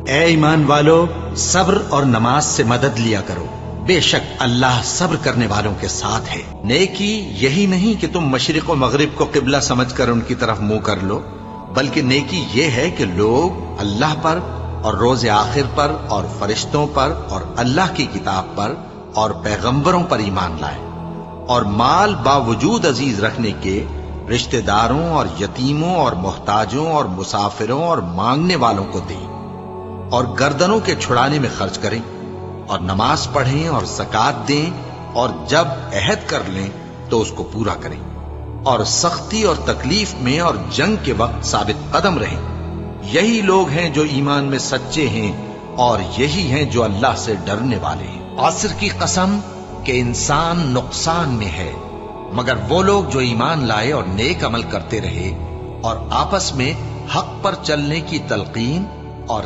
اے ایمان والو، صبر اور نماز سے مدد لیا کرو، بے شک اللہ صبر کرنے والوں کے ساتھ ہے۔ نیکی یہی نہیں کہ تم مشرق و مغرب کو قبلہ سمجھ کر ان کی طرف منہ کر لو، بلکہ نیکی یہ ہے کہ لوگ اللہ پر اور روز آخر پر اور فرشتوں پر اور اللہ کی کتاب پر اور پیغمبروں پر ایمان لائیں، اور مال باوجود عزیز رکھنے کے رشتہ داروں اور یتیموں اور محتاجوں اور مسافروں اور مانگنے والوں کو دیں، اور گردنوں کے چھڑانے میں خرچ کریں، اور نماز پڑھیں اور زکوٰۃ دیں، اور جب عہد کر لیں تو اس کو پورا کریں، اور سختی اور تکلیف میں اور جنگ کے وقت ثابت قدم رہیں۔ یہی لوگ ہیں جو ایمان میں سچے ہیں، اور یہی ہیں جو اللہ سے ڈرنے والے ہیں۔ عصر کی قسم کہ انسان نقصان میں ہے، مگر وہ لوگ جو ایمان لائے اور نیک عمل کرتے رہے اور آپس میں حق پر چلنے کی تلقین اور